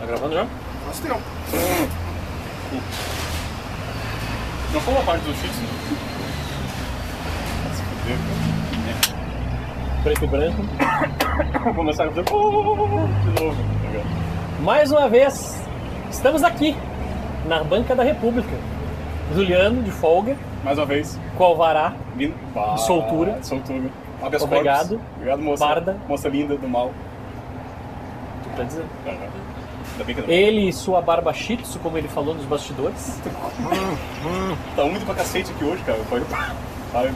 Tá gravando já? Faz tempo. Não foi uma parte do X? Se fuder, cara. Preto e branco. Vou começar a fazer de novo. Mais uma vez, estamos aqui, na banca da República. Juliano, de folga, Mais uma vez. com alvará, Bah, Soltura. Soltura. Habeas Obrigado. corpus. Obrigado, moça. Barda. Moça linda do mal. tu tá dizendo. Ainda bem que não. Ele e sua barba shih tzu, como ele falou nos bastidores. Tá úmido pra cacete aqui hoje, cara.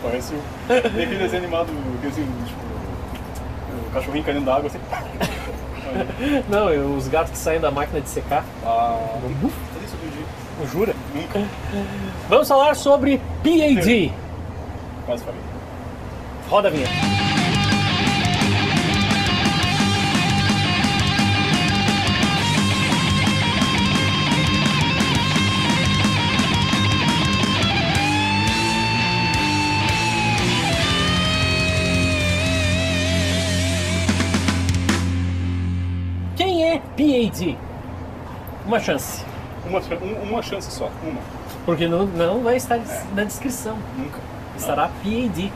Parece aquele desenho animado, assim, tipo, o cachorrinho caindo da água, assim. Não, os gatos que saem da máquina de secar. Fazer isso outro dia. Jura? Nunca. Vamos falar sobre PAD. Quase falei. Roda a vinheta. Quem é PAD? Uma chance. Uma chance só. Uma. Porque não vai estar na descrição. Nunca. Estará PAD.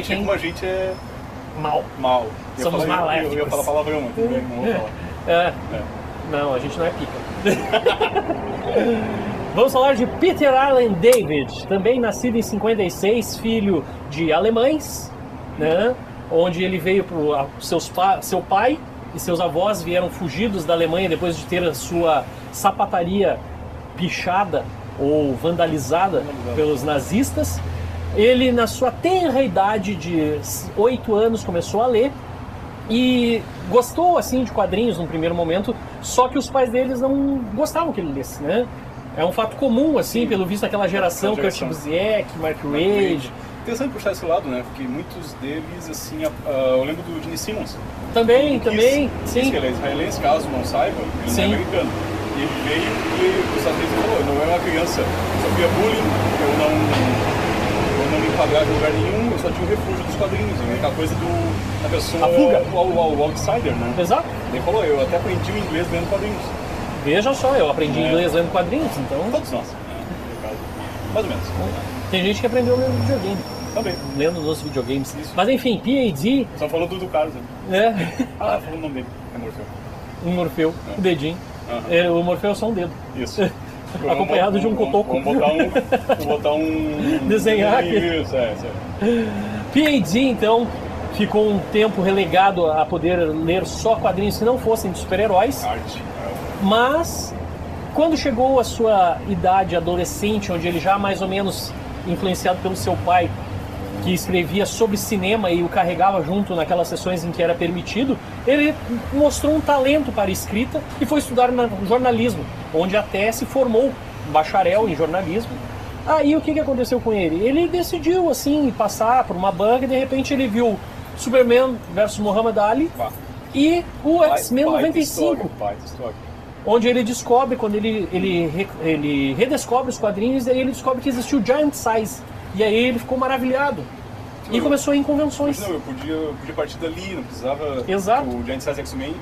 Como a gente é Mal. mal. Somos maléficos. Eu ia falar palavrão, mas tudo bem, não vou falar. Não, a gente não é pica. Vamos falar de Peter Allen David, também nascido em 56, filho de alemães, né? Onde ele veio para seu pai e seus avós vieram fugidos da Alemanha depois de ter a sua sapataria pichada ou vandalizada pelos nazistas. Ele, na sua tenra idade de 8 anos, começou a ler e gostou assim de quadrinhos no primeiro momento, só que os pais deles não gostavam que ele lesse, né? É um fato comum, assim, pelo visto, aquela geração, Kurt Busiek, Mark Waid. Interessante puxar esse lado, né? Porque muitos deles, assim, eu lembro do Gene Simmons. Também, Sim. Ele é israelense, caso não saiba, ele não é americano. E ele veio e os Estados Unidos falou, eu não era uma criança, sofria bullying, eu não me enquadrava em lugar nenhum, eu só tinha o refúgio dos quadrinhos, né? Aquela coisa da pessoa, a fuga, o outsider, né? Exato. Ele falou, eu até aprendi o inglês lendo quadrinhos. Veja só, eu aprendi inglês lendo quadrinhos, então... Todos nós, mais ou menos. Tem gente que aprendeu lendo videogame. Também. Lendo nos videogames. Isso. Mas enfim, PAD... Só falando do Carlos, né? Falou o nome dele, é Morfeu. Um Morfeu, o dedinho. O Morfeu é só um dedo. Isso. Acompanhado de um cotoco. Vamos botar um... Desenhar aqui. Isso, PAD, então, ficou um tempo relegado a poder ler só quadrinhos que não fossem de super-heróis. Arte. Mas, quando chegou a sua idade adolescente, onde ele já mais ou menos influenciado pelo seu pai, que escrevia sobre cinema e o carregava junto naquelas sessões em que era permitido, ele mostrou um talento para a escrita e foi estudar jornalismo, onde até se formou bacharel em jornalismo. Aí o que aconteceu com ele? Ele decidiu assim passar por uma banca e de repente ele viu Superman vs Muhammad Ali e o X-Men 95. Onde ele descobre, quando ele redescobre os quadrinhos, daí ele descobre que existiu o Giant Size. E aí ele ficou maravilhado. E começou a ir em convenções. Mas não, eu podia partir dali, não precisava... Exato. O Giant Size X-Men,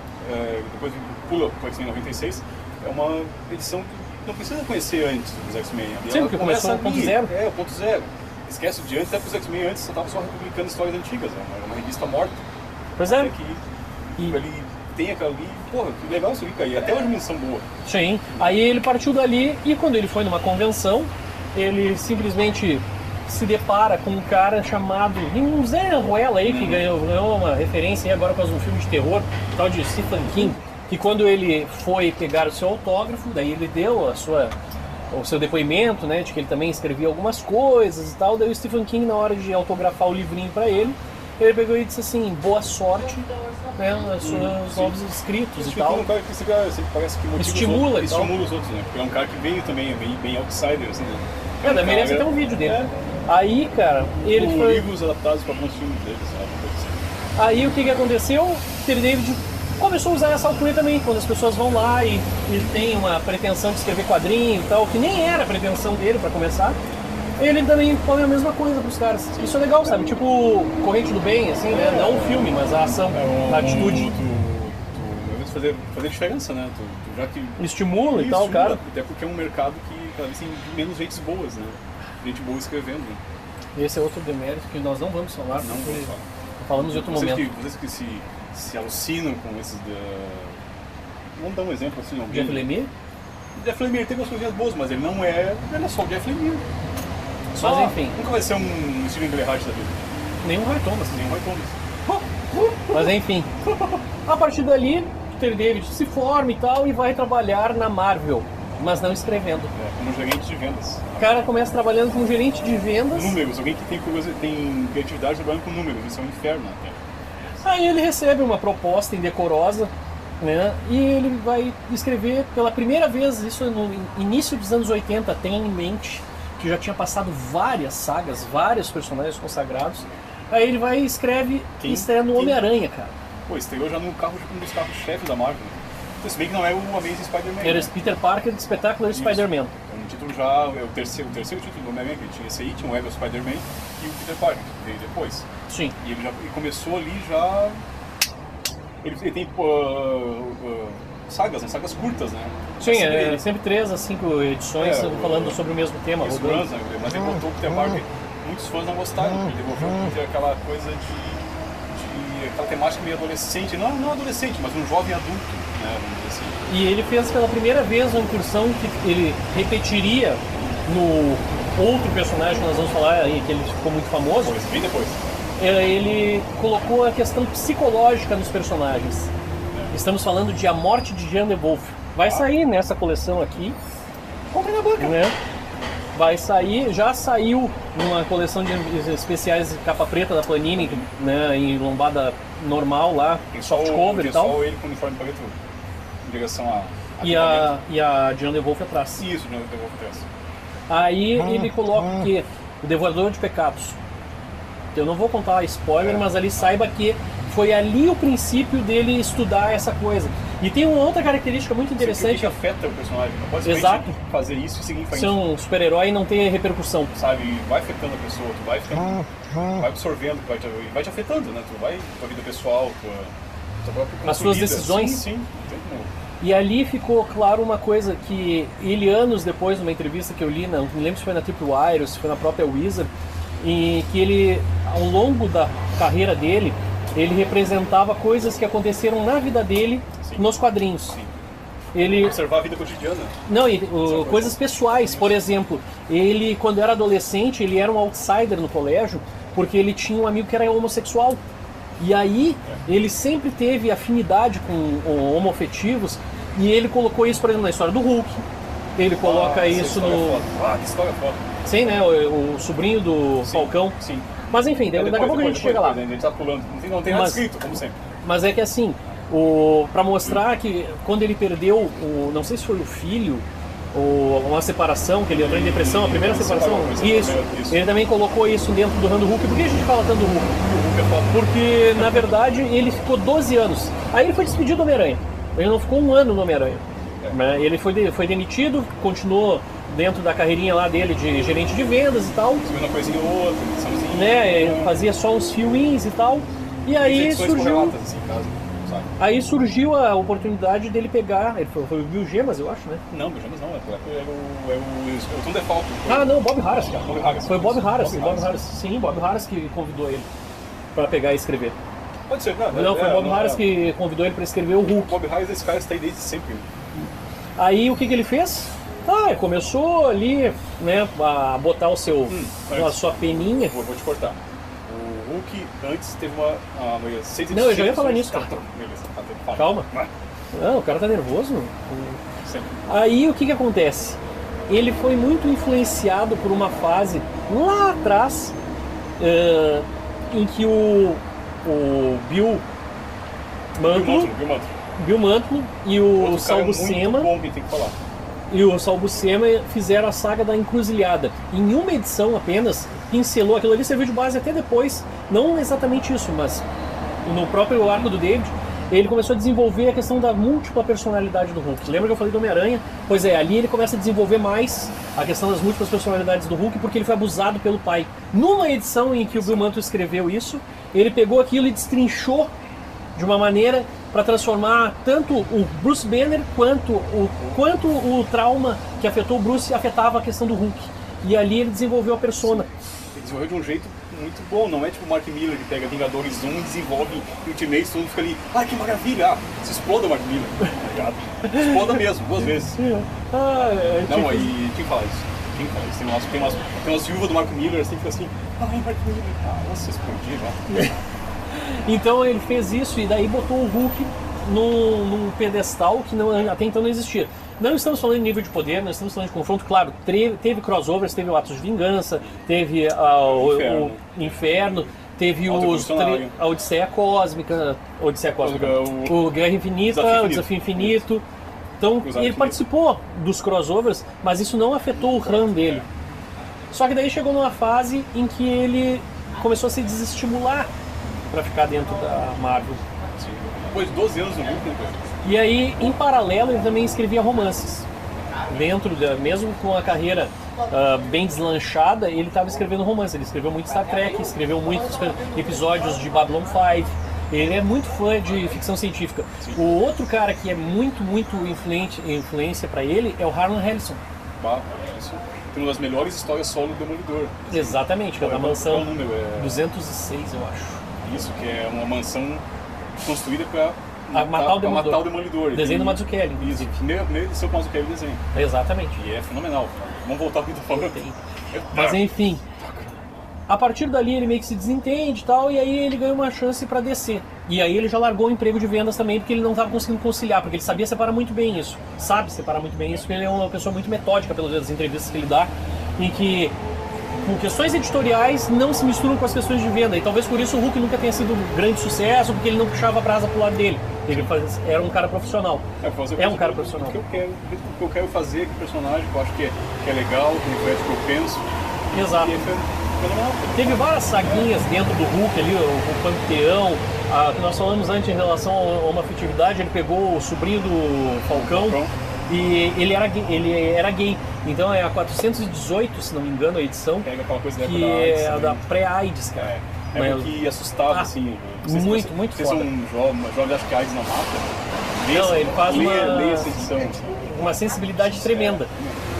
depois pula para o X-Men 96, é uma edição que não precisa conhecer antes dos X-Men. Sim, porque começou no ponto zero. É, o ponto zero. Esquece o de antes, até porque os X-Men antes só estavam só republicando histórias antigas, né? Era uma revista morta. Pois é. Até que ele tem aquela ali, porra, que legal isso ali, cara. E até uma dimensão boa. Sim. Aí ele partiu dali e quando ele foi numa convenção, ele simplesmente se depara com um cara chamado um Zé Ruela aí, que ganhou uma referência aí agora por causa de um filme de terror, tal de Stephen King, que quando ele foi pegar o seu autógrafo, daí ele deu o seu depoimento, né, de que ele também escrevia algumas coisas e tal, daí o Stephen King, na hora de autografar o livrinho pra ele pegou e disse assim, boa sorte, né, nas suas novos escritos e tal. É um cara que sempre parece que motiva estimula os outros, né, porque é um cara que veio também, bem outsider, assim, né. Merece até um vídeo dele. Aí, cara, ele foi... livros adaptados para alguns filmes dele, sabe? Aí o que aconteceu? Peter David começou a usar essa alcunha também, quando as pessoas vão lá e ele tem uma pretensão de escrever quadrinho e tal, que nem era a pretensão dele para começar, ele também põe a mesma coisa pros caras. Isso é legal, sabe? Tipo Corrente do Bem, assim, né? Não o filme, mas a ação, a atitude. Tu fazer diferença, né? Já que estimula e tal, cara. Até porque é um mercado que cada vez tem menos gentes boas, né? Gente boa escrevendo. Esse é outro demérito que nós não vamos falar. Não vamos falar. Falamos em outro momento. Vocês que se alucinam com esses Vamos dar um exemplo assim, alguém... Jeff Lemire? Jeff Lemire tem umas coisinhas boas, mas ele não é só o Jeff Lemire. Mas enfim. Nunca vai ser um Steven Gerhardt da vida. Nem um Roy Thomas. Nem um Roy Thomas. Mas enfim. A partir dali, Peter David se forma e tal e vai trabalhar na Marvel, mas não escrevendo. Como gerente de vendas. O cara começa trabalhando como gerente de vendas. Números, alguém que tem criatividade trabalhando com números, isso é um inferno até. Aí ele recebe uma proposta indecorosa, né? E ele vai escrever pela primeira vez, isso no início dos anos 80, tem em mente que já tinha passado várias sagas, vários personagens consagrados. Aí ele vai e escreve e estreia no Homem-Aranha, cara. Pô, estreou já no um dos carros-chefes da Marvel. Se bem que não é o Amazing Spider-Man. Era Peter Parker de Spectacular Spider-Man. É um título já, é o terceiro título do Homem-Aranha, que tinha esse aí, tinha o Web Spider-Man e o Peter Parker, que veio depois. Sim. E ele começou ali já... Ele tem sagas, né? Sagas curtas, né? Sim, sempre 3 a 5 edições falando sobre o mesmo tema. Mas ele botou o Peter Parker, muitos fãs não gostaram, ele devolveu o Peter aquela coisa aquela temática meio adolescente, não adolescente, mas um jovem adulto, né? Vamos dizer assim. E ele fez pela primeira vez uma incursão que ele repetiria no outro personagem que nós vamos falar aí, que ele ficou muito famoso. Bem depois. Ele colocou a questão psicológica nos personagens. Estamos falando de A Morte de Jean DeWolff. Vai sair nessa coleção aqui. Compre na banca. Né? Vai sair, já saiu numa coleção de especiais de capa preta da Panini, né, em lombada normal lá, soft cover e tal. Só ele com o uniforme preto em direção e a Jean DeWolff atrás. Isso, Jean DeWolff atrás. Aí ele coloca o quê? O Devorador de Pecados. Eu não vou contar spoiler, mas ali saiba que foi ali o princípio dele estudar essa coisa. E tem uma outra característica muito interessante. Que afeta o personagem. Não pode Exato. Fazer isso e seguir em frente. Ser um super-herói e não ter repercussão. Sabe, vai afetando a pessoa, tu vai absorvendo, vai te afetando, né? Tua vida pessoal, tua própria as suas decisões. Sim. E ali ficou claro uma coisa que ele, anos depois, numa entrevista que eu li, não me lembro se foi na Tripwire ou se foi na própria Wizard, e que ele, ao longo da carreira dele, ele representava coisas que aconteceram na vida dele, nos quadrinhos. Sim. Ele observar a vida cotidiana. Não, coisas pessoais, por exemplo, ele quando era adolescente, ele era um outsider no colégio, porque ele tinha um amigo que era homossexual. E aí, ele sempre teve afinidade com homoafetivos, e ele colocou isso, por exemplo, na história do Hulk. Ele coloca isso no... que história foda. Sim, né? O sobrinho do Falcão. Sim. Mas enfim, daqui a pouco a gente chega lá. A gente tá pulando. Não tem nada escrito, como sempre. Mas é que assim, pra mostrar que quando ele perdeu, não sei se foi o filho, ou uma separação, que ele entrou em depressão, a primeira separação, isso. Ele também colocou isso dentro do Rando Hulk. Por que a gente fala tanto do Hulk? Porque, na verdade, ele ficou 12 anos. Aí ele foi despedido do Homem-Aranha. Ele não ficou um ano no Homem-Aranha. Ele foi demitido, continuou dentro da carreirinha lá dele de gerente de vendas e tal. Subiu uma coisinha ou outra, ediçãozinha. Né, fazia só uns fill-ins e tal. E aí surgiu... Aí surgiu a oportunidade dele pegar, ele foi o Bill Gemas, eu acho, né? Não, Bill Gemas não, é o Tom DeFalco. Não, Bob Harras, cara. Foi o Bob Harras, sim, Bob Harras que convidou ele para pegar e escrever. Pode ser, não, foi o Bob Harras que convidou ele para escrever o Hulk. O Bob Harras, esse cara está aí desde sempre. Aí o que ele fez? Começou ali, né, a botar a sua peninha. Vou te cortar. O Hulk antes teve uma 6 edições. Não, eu já ia falar nisso, cara. Calma. Não, o cara tá nervoso. Sempre. Aí o que acontece? Ele foi muito influenciado por uma fase lá atrás em que o Bill Mantlo e o Sal Buscema fizeram a saga da Encruzilhada. Em uma edição apenas, pincelou aquilo ali, serviu de base até depois. Não exatamente isso, mas no próprio arco do David, ele começou a desenvolver a questão da múltipla personalidade do Hulk. Lembra que eu falei do Homem-Aranha? Pois é, ali ele começa a desenvolver mais a questão das múltiplas personalidades do Hulk, porque ele foi abusado pelo pai. Numa edição em que o Bill Mantlo escreveu isso, ele pegou aquilo e destrinchou de uma maneira para transformar tanto o Bruce Banner quanto o trauma que afetou o Bruce afetava a questão do Hulk. E ali ele desenvolveu a persona. Ele desenvolveu de um jeito muito bom, não é tipo o Mark Miller que pega Vingadores 1 e desenvolve Ultimate, todo mundo fica ali, ai que maravilha, se exploda o Mark Miller, tá ligado? Exploda mesmo, 2 vezes. Não, aí quem fala isso? Quem fala isso? Tem umas viúvas do Mark Miller assim, fica assim, ai Mark Miller, nossa, explodir, ó. Então ele fez isso e daí botou o Hulk num pedestal que até então não existia. Não estamos falando de nível de poder, não estamos falando de confronto, claro, teve crossovers, teve o Atos de Vingança, teve o Inferno, teve a Odisseia Cósmica, o Guerra Infinita, o Desafio Infinito. Então ele participou dos crossovers, mas isso não afetou o run dele. Só que daí chegou numa fase em que ele começou a se desestimular para ficar dentro da Marvel. Sim. Depois de 12 anos no Hulk, né? E aí, em paralelo, ele também escrevia romances. Mesmo com a carreira bem deslanchada, ele estava escrevendo romances. Ele escreveu muito Star Trek, escreveu muitos episódios de Babylon 5. Ele é muito fã de ficção científica. Sim. O outro cara que é muito influência para ele é o Harlan Ellison. Isso. Tem uma das melhores histórias solo do Demolidor. Exatamente, que é da mansão qual número? 206, eu acho. Isso, que é uma mansão construída para matar o Demolidor. Desenho do Mazzucchelli. Isso, primeira edição que o Mazzucchelli desenha. Exatamente. E é fenomenal. Vamos voltar para o que eu tô falando. Mas enfim, a partir dali ele meio que se desentende e tal, e aí ele ganha uma chance para descer. E aí ele já largou o emprego de vendas também, porque ele não estava conseguindo conciliar, porque ele sabia separar muito bem isso. Sabe separar muito bem isso, porque ele é uma pessoa muito metódica pelas entrevistas que ele dá, em que com questões editoriais não se misturam com as questões de venda. E talvez por isso o Hulk nunca tenha sido um grande sucesso, porque ele não puxava a brasa pro lado dele. Ele era um cara profissional. É um cara profissional. O que eu quero fazer com o personagem, que eu acho que é legal, que reflete o que eu penso. Exato. Teve várias saguinhas dentro do Hulk ali, o Panteão, que nós falamos antes em relação a uma afetividade. Ele pegou o sobrinho do Falcão. E ele era gay, então é a 418, se não me engano, a edição, pega aquela coisa que é a da pré-AIDS, cara. É que assustava, assim. Muito vocês foda. São jovens, acho que a AIDS não mata. Não, ele faz uma sensibilidade tremenda.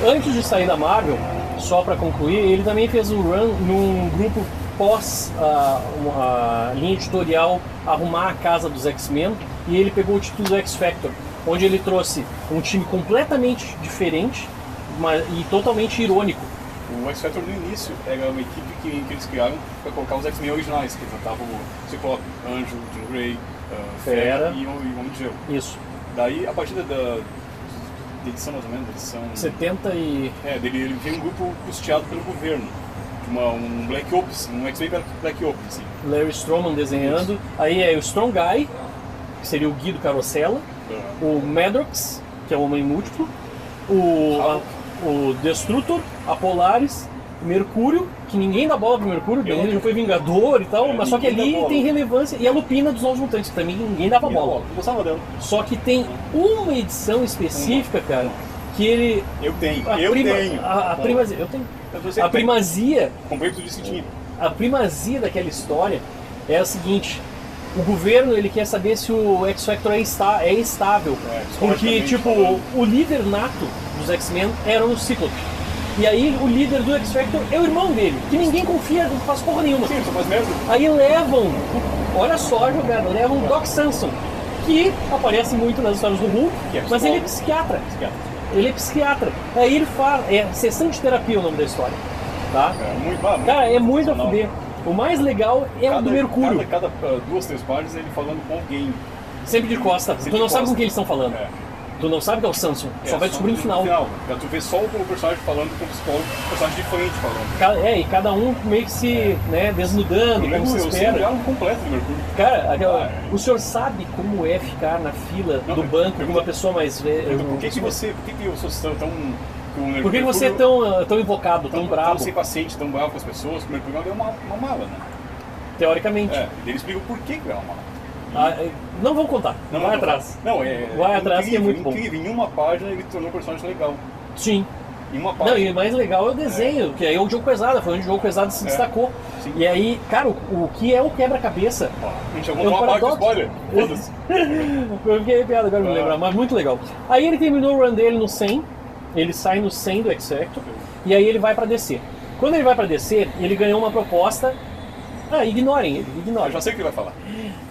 Antes de sair da Marvel, só para concluir, ele também fez um run num grupo pós a linha editorial arrumar a casa dos X-Men, e ele pegou o título do X-Factor, onde ele trouxe um time completamente diferente e totalmente irônico. O X-Factor no início era uma equipe que eles criaram para colocar os X-Men originais, que tratavam o Ciclope, Anjo, Jean Grey, Fera e o Homem de Gelo. Isso. Daí, a partir da edição mais ou menos, edição... 70 e... ele veio um grupo custeado pelo governo, um Black Ops, um X-Men Black Ops, assim. Larry Stroman desenhando, isso. Aí é o Strong Guy, que seria o Guido Carosella, o Madrox, que é o Homem Múltiplo, o Destrutor, a Polaris, Mercúrio, que ninguém dá bola pro Mercúrio, ele já foi Vingador e tal, mas só que ali tem relevância, e a Lupina dos Novos Mutantes, que também ninguém dava bola. Gostava dela. Só que tem uma edição específica, cara, que ele... Eu tenho. A primazia... Comprei tudo isso que tinha. A primazia daquela história é a seguinte: o governo ele quer saber se o X-Factor é estável, porque tipo o líder nato dos X-Men era o Ciclope. E aí o líder do X-Factor é o irmão dele, que ninguém confia, não faz porra nenhuma. Sim, só faz merda. Aí levam, olha só a jogada, levam o Doc Samson, que aparece muito nas histórias do Hulk, mas ele é psiquiatra. Ele é psiquiatra. Aí ele fala, sessão de terapia o nome da história. Tá? Cara, é muito a fuder. O mais legal é o do Mercúrio. Cada 2, 3 páginas ele falando com alguém. Sempre de costa. Tu não sabe com quem eles estão falando. Tu não sabe que é o Samson. Só vai descobrir no final. Tu vê só o personagem falando com o psicólogo, o personagem diferente falando. E cada um meio que se desnudando, como se espera. É um completo do Mercúrio. Cara, o senhor sabe como é ficar na fila do banco com uma pessoa mais velha? Por que eu sou tão... Por que você é tão invocado, tão bravo? Tão sem paciente, tão bravo com as pessoas? O Mercúrio é uma mala, né? Teoricamente. Ele explica o porquê que é uma mala. Não vou contar. Vai atrás. Não, vai atrás, que é muito bom. Incrível. Em uma página ele tornou o personagem legal. Sim. em uma página. Não, e o mais legal é o desenho, que aí é o Joe Quesada, foi onde o Joe Quesada se destacou. Sim. E aí, cara, o que é o quebra-cabeça? A gente já contou uma parte do spoiler. Foda-se. Eu fiquei arrepiado agora me lembrar, mas muito legal. Aí ele terminou o run dele no 100, ele sai no 100 do X-Factor, e aí ele vai pra DC. Quando ele vai pra DC, ele ganhou uma proposta... ignorem ele, ignorem. Eu já sei o que ele vai falar.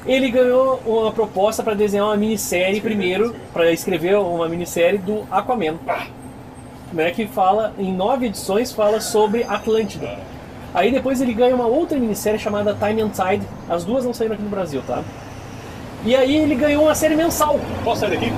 Ele ganhou uma proposta para desenhar uma minissérie primeiro, para escrever uma minissérie do Aquaman, né, que fala, em 9 edições, fala sobre Atlântida. Aí depois ele ganha uma outra minissérie chamada Time and Tide, as duas não saíram aqui no Brasil, tá? E aí ele ganhou uma série mensal. Posso sair daqui?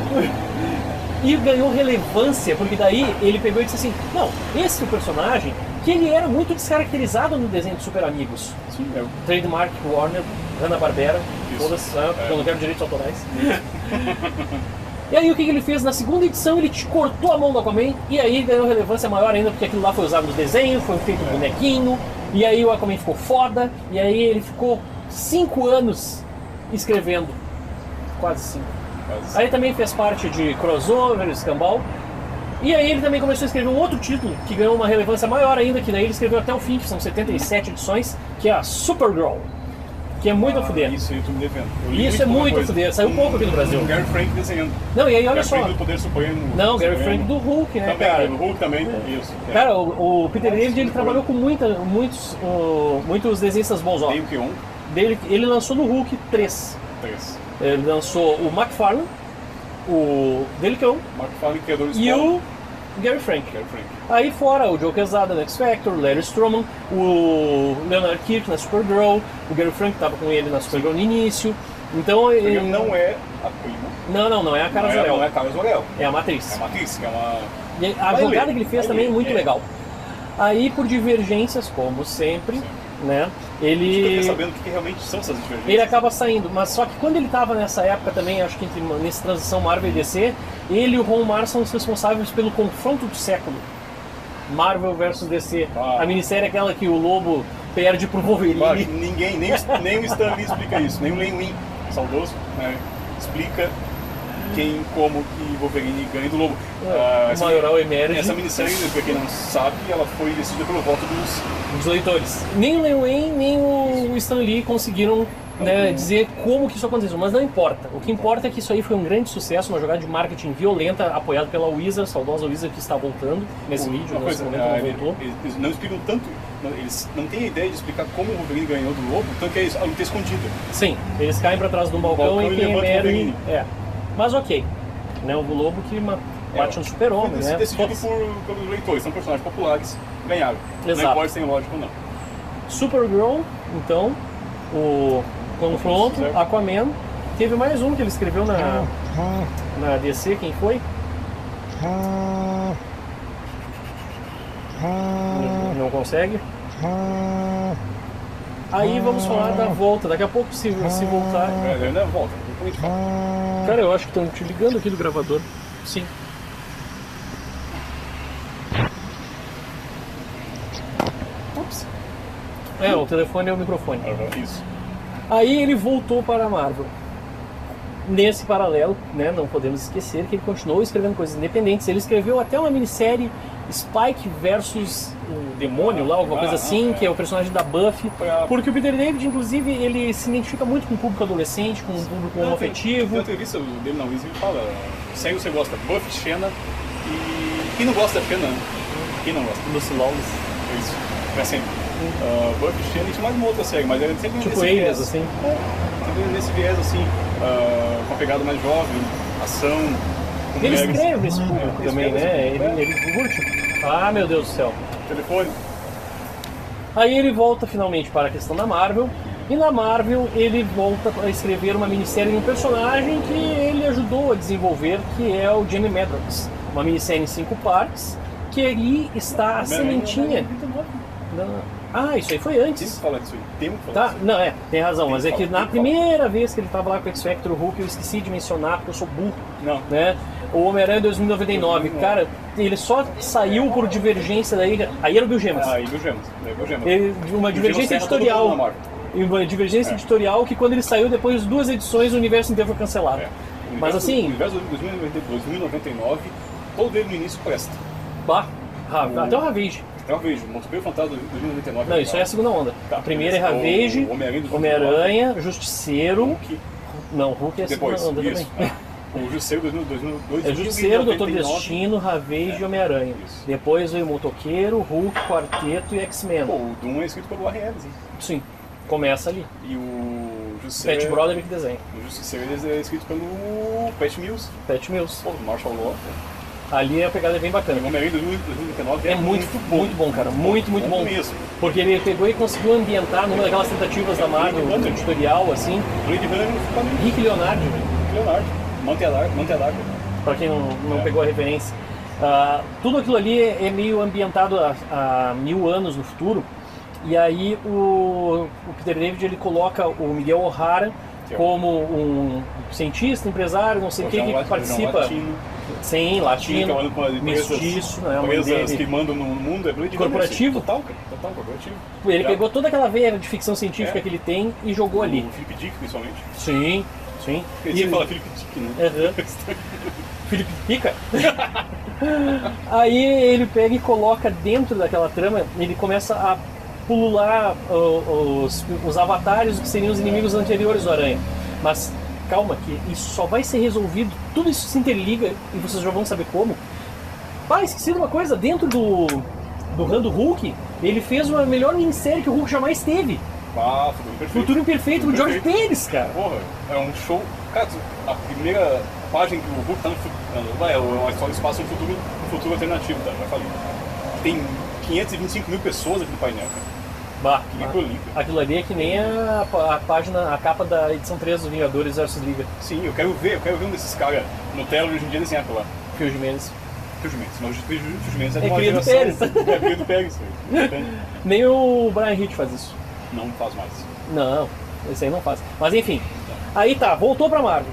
E ganhou relevância, porque daí ele pegou e disse assim, não, esse é o personagem que ele era muito descaracterizado no desenho de Super Amigos. Sim, é. Trademark Warner, Hanna-Barbera, todas, eu não quero direitos autorais. E aí o que ele fez? Na segunda edição ele te cortou a mão do Aquaman e aí ganhou relevância maior ainda, porque aquilo lá foi usado no desenho, foi feito bonequinho, e aí o Aquaman ficou foda, e aí ele ficou 5 anos escrevendo. Quase 5. Aí também fez parte de crossover, escambau. E aí ele também começou a escrever um outro título, que ganhou uma relevância maior ainda, que daí ele escreveu até o fim, que são 77 edições, que é a Supergirl, que é muito a fuder. Isso aí eu tô me devendo. Isso é muito a fuder, saiu pouco aqui no Brasil. O Gary Frank desenhando. Não, e aí olha Gary só. Frank do Poder Supremo. Não, Gary Frank do Hulk, né, também, cara? Do Hulk também, isso. Cara, o Peter David, ele trabalhou com muitos desenhistas bons, ó. Tem o que um? Ele lançou no Hulk 3. Ele lançou o McFarlane, o Delicão McFarlane, criador do e o Gary Frank. Aí fora o Joe Quesada no X-Factor, o Larry Stroman, o Leonard Kirk na Supergirl, o Gary Frank estava com ele na Supergirl no início. Então ele não é a prima. Não é a Cara Zor-El. Não é a Cara Zor-El. É a Matriz. É a Matriz, que é uma... E a jogada que ele fez também é muito legal. Aí por divergências, como sempre, né? Ele... Eu sabendo o que realmente são essas divergências. Ele acaba saindo, mas só que quando ele estava nessa época também, acho que nessa transição Marvel e DC, ele e o Ron Marz são os responsáveis pelo confronto do século. Marvel versus DC. A minissérie é aquela que o Lobo perde pro Wolverine. Ninguém, nem o Stan Lee explica isso, nem o Len Wein, saudoso, né, explica quem, como que Wolverine ganha do Lobo. O Maioral Emérito. Essa minissérie, pra quem não sabe, ela foi decidida pelo voto dos leitores. Nem o Len Wein, nem o Stan Lee conseguiram, né, dizer como que isso aconteceu, mas não importa. O que importa é que isso aí foi um grande sucesso, uma jogada de marketing violenta, apoiada pela Wizard, saudosa Wizard, que está voltando nesse vídeo, nesse momento não voltou. Eles não explicam tanto, eles não têm a ideia de explicar como o Wolverine ganhou do Lobo, tanto que é a luta escondida. Sim, eles caem para trás de um balcão e quem é mas ok, né, o Lobo que bate no Super-Homem, né? Decidido pelos leitores, são personagens populares, ganharam. Exato. Não importa se tem lógica ou não. Supergirl, então, o confronto, Aquaman. Teve mais um que ele escreveu na DC, quem foi? Não consegue? Aí vamos falar da volta, daqui a pouco se voltar... Ainda volta, Cara, eu acho que estão te ligando aqui do gravador. Sim. Ups. O telefone é o microfone. Isso. Aí ele voltou para a Marvel. Nesse paralelo, né, não podemos esquecer que ele continuou escrevendo coisas independentes. Ele escreveu até uma minissérie Spike versus o demônio lá, alguma coisa assim, que é o personagem da Buffy. Porque o Peter David, inclusive, ele se identifica muito com o público adolescente, com o público homoafetivo. Na entrevista dele na Wiz, ele fala, sem você gosta, Buffy, Xena e... Quem não gosta é Xena? Quem não gosta? Lucy Lawless. É isso, é sempre. Buffy, Xena e tinha mais uma outra série, mas era sempre tipo nesse viés, assim. Sempre nesse viés, assim, com a pegada mais jovem, ação... Ele escreve esse público também, né? Ele curte. Ah, meu Deus do céu. Telefone. Aí ele volta finalmente para a questão da Marvel. E na Marvel ele volta a escrever uma minissérie de um personagem que ele ajudou a desenvolver, que é o Jamie Madrox. Uma minissérie em 5 partes, que aí está a sementinha. Isso aí foi antes. Temos que falar disso aí. Temos que falar disso aí. Não, tem razão, mas é que na primeira vez que ele estava lá com o X-Factor, o Hulk, eu esqueci de mencionar, porque eu sou burro. Não. Né? O Homem-Aranha 2099, cara, ele só saiu por divergência daí. Aí era o Bill Gemas. Aí Bill Gemas. Uma divergência editorial. Uma divergência editorial que quando ele saiu, depois de 2 edições, o universo inteiro foi cancelado. Mas assim. O universo de 2099, todo ele no início presta. Bah. Até o Ravage. Até o Ravage, Motoqueiro Fantasma 2099. Não, isso é a segunda onda. Tá, A primeira é beleza. Ravage, O Homem-Aranha do Homem-Aranha, Justiceiro. Hulk. Não, Hulk é a segunda Depois, onda isso. também. O Justiceiro 2002. É Justiceiro, Doutor Destino, Ravage e Homem-Aranha. Isso. Depois veio Motoqueiro, Hulk, Quarteto e X-Men. Pô, o Doom é escrito pelo Arreelis, hein? Sim, começa ali. E o Justiceiro... Pat Broderick que desenha. O Justiceiro é escrito pelo Pat Mills. Pat Mills. Pô, Marshall Law. Ali a pegada é bem O bacana. Homem-Aranha 2099 É muito bom, cara. Muito bom. mesmo. Porque ele pegou e conseguiu ambientar numa daquelas tentativas da Marvel, Blade do Runner. editorial, assim. Blade Runner tá no Rick Leonardo, Leonardo. Mantelar. pra quem não pegou a referência. Tudo aquilo ali é meio ambientado há 1000 anos no futuro. E aí o Peter David ele coloca o Miguel O'Hara como um cientista, empresário, não sei o que participa. Sim, latino, mestiço, né? Empresas que mandam no mundo é Blade corporativo. Runner. Total corporativo. Ele pegou toda aquela veia de ficção científica que ele tem e jogou ali. O Philip Dick, principalmente. Sim. Ele fala Philip Dick, né? Felipe Pica. Aí ele pega e coloca dentro daquela trama, ele começa a pulular os avatares que seriam os inimigos anteriores do Aranha. Mas calma, que isso só vai ser resolvido, tudo isso se interliga e vocês já vão saber como. Esqueci de uma coisa, dentro do run do Hulk, ele fez uma melhor minissérie que o Hulk jamais teve. Futuro Imperfeito do George Pérez, cara. Porra, é um show. Cara, a primeira página que o Hulk tá no futuro. É uma história do espaço, um futuro alternativo, tá? Já falei. Tem 525 mil pessoas aqui no painel, cara. Aquilo ali é que nem a página, a capa da edição 3 dos Vingadores vs Liga. Sim, eu quero ver um desses caras no tela hoje em dia desenhar aquilo lá. Phil Jimenez. Mas o Phil Jimenez é de É uma cria do geração. Pérez. É cria do Pérez. Nem o Brian Hitch faz isso. Não faz mais. Não, esse aí não faz. Mas enfim, aí tá, voltou pra Marvel.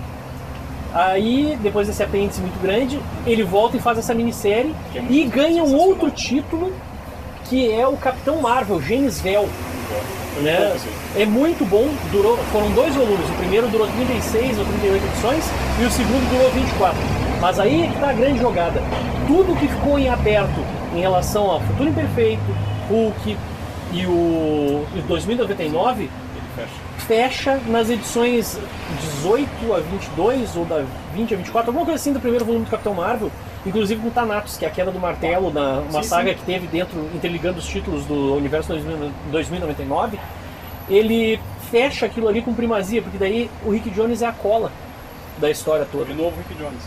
Aí, depois desse apêndice muito grande, ele volta e faz essa minissérie e ganha um outro título, que é o Capitão Marvel, James Vell. Né? É muito bom, foram 2 volumes, o primeiro durou 36 ou 38 edições e o segundo durou 24. Mas aí é que tá a grande jogada. Tudo que ficou em aberto em relação ao Futuro Imperfeito, Hulk e o 2099 fecha nas edições 18 a 22 ou da 20 a 24, alguma coisa assim do primeiro volume do Capitão Marvel, inclusive com Thanatos, que é a queda do martelo, uma saga que teve dentro, interligando os títulos do universo 2099. Ele fecha aquilo ali com primazia, porque daí o Rick Jones é a cola da história toda. De novo Rick Jones.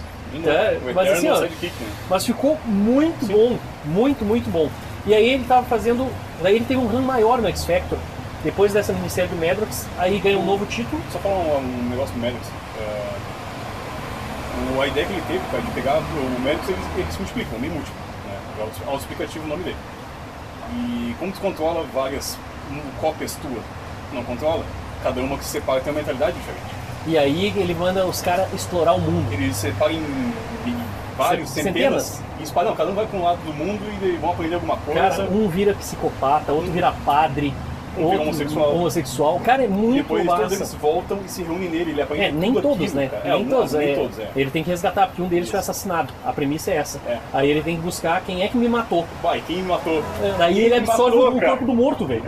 Mas assim, mas ficou muito bom, muito bom. E aí ele tava fazendo, daí ele teve um run maior no X-Factor. Depois dessa minissérie do Madrox, aí ganha um novo título. Só falar um negócio do Madrox. A ideia que ele teve, cara, de pegar o Madrox, ele se multiplica, meio múltiplo. Né? É auto-explicativo o nome dele. E como tu controla várias cópias tuas, não controla, cada uma que se separa tem uma mentalidade diferente. E aí ele manda os caras explorar o mundo. Ele separa em vários, centenas. E espalha, cada um vai para um lado do mundo e vão aprender alguma coisa. Cara, um vira psicopata, outro vira padre. Outro homossexual. O cara é muito depois massa. Todos eles voltam e se reúnem nele. Ele aprende nem todos, aquilo, né? Cara. Nem todos. Nem todos. Ele tem que resgatar, porque um deles foi assassinado. A premissa é essa. Aí ele tem que buscar quem é que me matou. Vai, quem me matou? Daí ele absorve o corpo do morto, velho.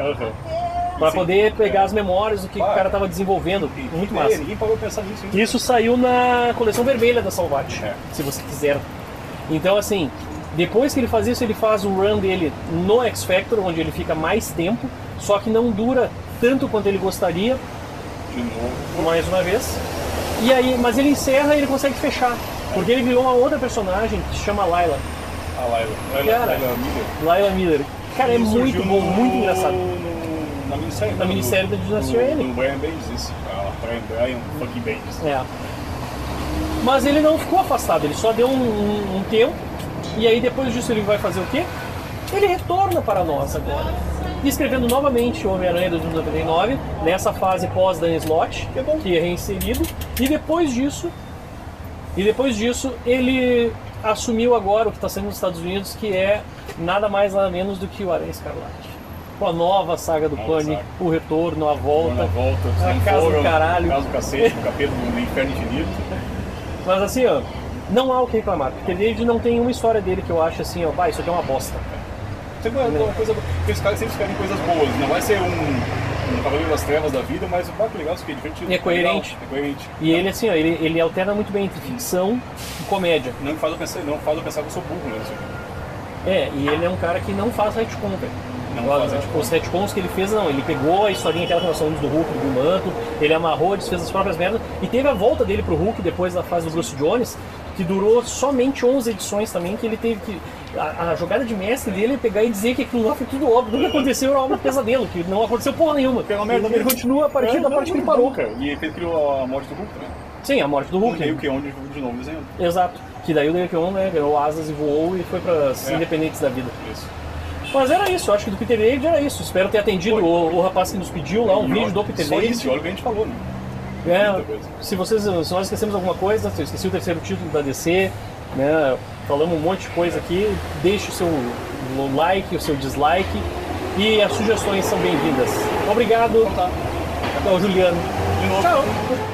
Pra poder pegar as memórias do que o cara tava desenvolvendo. Muito massa. Ninguém parou pra pensar nisso. Isso saiu na coleção vermelha da Salvat, se você quiser. Então, assim, depois que ele faz isso, ele faz o run dele no X-Factor, onde ele fica mais tempo, só que não dura tanto quanto ele gostaria. De novo. Mais uma vez. E aí, mas ele encerra e ele consegue fechar. Porque ele virou uma outra personagem que se chama Layla. A Layla Miller. Layla Miller. Cara, é muito bom, muito engraçado. Na minissérie da Dinastia N. No Brian Bendis, isso. Brian fucking Bendis. Mas ele não ficou afastado, ele só deu um tempo. E aí depois disso ele vai fazer o quê? Ele retorna para nós agora. Escrevendo novamente o Homem-Aranha de 2099, nessa fase pós-Dan Slott, que é reinserido. E depois disso ele assumiu agora o que está sendo nos Estados Unidos, que é nada mais nada menos do que o Aranha Escarlate. Com a nova saga do Pânico, o retorno, a volta, a casa do caralho. A casa do cacete, o capeta do inferno infinito. Mas assim, ó, Não há o que reclamar. Peter David não tem uma história dele que eu acho assim, ó, isso aqui é uma bosta. Tem uma coisa, porque os caras sempre querem coisas boas, não vai ser um Cavaleiro das Trevas da vida, mas que legal, isso aqui é divertido. É coerente. É coerente. E ele assim, ó, ele alterna muito bem entre ficção e comédia. Não faz eu pensar que eu sou burro, né? E ele é um cara que não faz retcon, velho. Os retcons que ele fez, não, ele pegou a historinha aquela que nós falamos do Hulk, do Manto, ele amarrou, desfez as próprias merdas, e teve a volta dele pro Hulk depois da fase do Bruce Jones, que durou somente 11 edições também, que ele teve que... A jogada de mestre dele é pegar e dizer que aquilo lá foi tudo óbvio, nunca aconteceu, era uma obra de pesadelo, que não aconteceu porra nenhuma. Ele continua a partir da parte que ele parou. Cara. E ele criou a morte do Hulk também. Sim, a morte do Hulk. E o Keon de novo desenhando. Exato. Que daí o Dale Keon, né, ganhou asas e voou e foi para as independentes da vida. Isso. Mas era isso, eu acho que do Peter David era isso. Espero ter atendido o rapaz que nos pediu lá um vídeo do Peter David. Só isso, olha o que a gente falou, né? Se nós esquecemos alguma coisa, eu esqueci o terceiro título da DC, né? Falamos um monte de coisa aqui. Deixe o seu like, o seu dislike e as sugestões são bem-vindas. Obrigado. Então tá. Até o Juliano. De novo. Tchau.